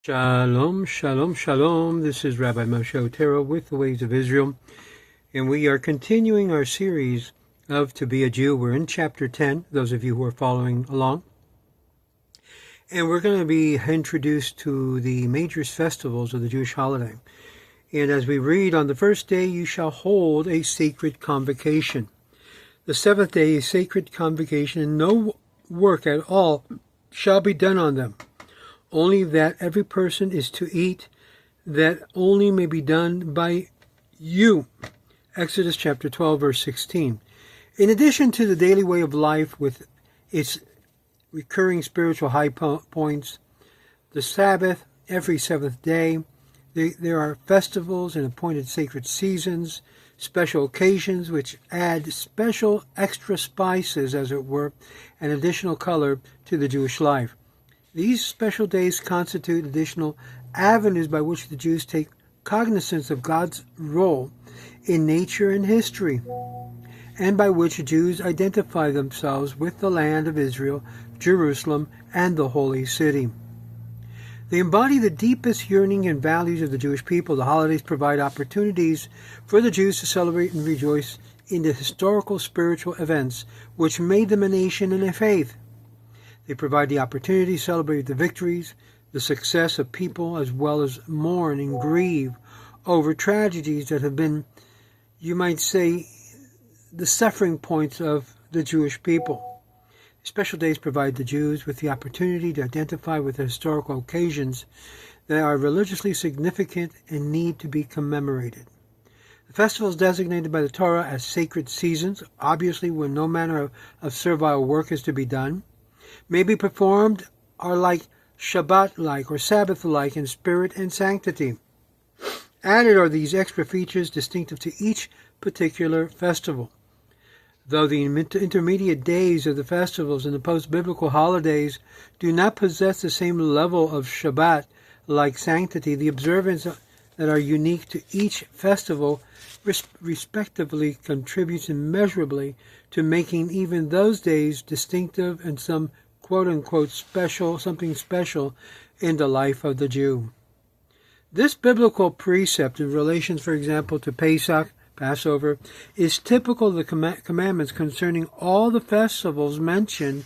Shalom, shalom, shalom. This is Rabbi Moshe Otero with the Ways of Israel, and we are continuing our series of To Be a Jew. We're in chapter 10, those of you who are following along. And we're going to be introduced to the major festivals of the Jewish holiday. And as we read, on the first day you shall hold a sacred convocation. The seventh day is sacred convocation, and no work at all shall be done on them. Only that every person is to eat, that only may be done by you. Exodus chapter 12, verse 16. In addition to the daily way of life with its recurring spiritual high points, the Sabbath, every seventh day, there are festivals and appointed sacred seasons, special occasions which add special extra spices, as it were, and additional color to the Jewish life. These special days constitute additional avenues by which the Jews take cognizance of God's role in nature and history, and by which Jews identify themselves with the land of Israel, Jerusalem, and the Holy City. They embody the deepest yearning and values of the Jewish people. The holidays provide opportunities for the Jews to celebrate and rejoice in the historical spiritual events which made them a nation and a faith. They provide the opportunity to celebrate the victories, the success of people, as well as mourn and grieve over tragedies that have been, you might say, the suffering points of the Jewish people. Special days provide the Jews with the opportunity to identify with the historical occasions that are religiously significant and need to be commemorated. The festivals designated by the Torah as sacred seasons, obviously when no manner of servile work is to be done, may be performed are like Shabbat-like or Sabbath-like in spirit and sanctity. Added are these extra features distinctive to each particular festival. Though the intermediate days of the festivals and the post-biblical holidays do not possess the same level of Shabbat-like sanctity, the observances that are unique to each festival respectively contributes immeasurably to making even those days distinctive and some quote-unquote something special in the life of the Jew. This biblical precept in relation, for example, to Pesach, Passover, is typical of the commandments concerning all the festivals mentioned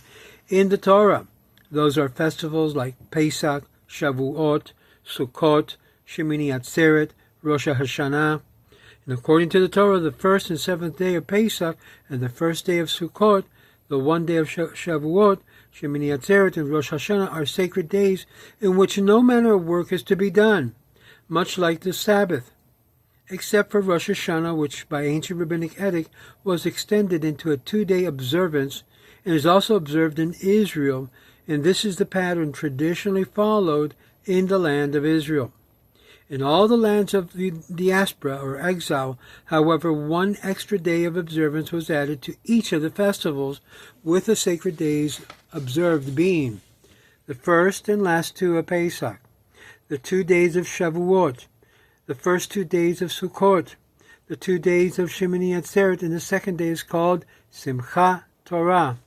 in the Torah. Those are festivals like Pesach, Shavuot, Sukkot, Shemini Atzeret, Rosh Hashanah. And according to the Torah, the first and seventh day of Pesach and the first day of Sukkot, the one day of Shavuot, Shemini Atzeret, and Rosh Hashanah are sacred days in which no manner of work is to be done, much like the Sabbath, except for Rosh Hashanah, which by ancient rabbinic edict was extended into a 2-day observance and is also observed in Israel, and this is the pattern traditionally followed in the land of Israel. In all the lands of the diaspora or exile, however, one extra day of observance was added to each of the festivals, with the sacred days observed being the first and last 2 of Pesach, the 2 days of Shavuot, the first 2 days of Sukkot, the 2 days of Shemini Atzeret, and the second day is called Simchat Torah,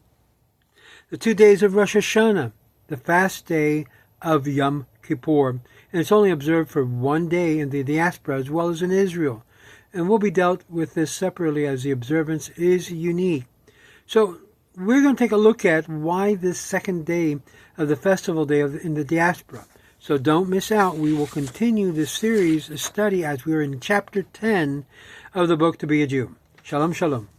the 2 days of Rosh Hashanah, the fast day of Yom Kippur, and it's only observed for 1 day in the diaspora as well as in Israel, and will be dealt with this separately as the observance is unique. So we're going to take a look at why this second day of the festival day in the diaspora. So don't miss out. We will continue this series, study, as we're in chapter 10 of the book To Be a Jew. Shalom, shalom.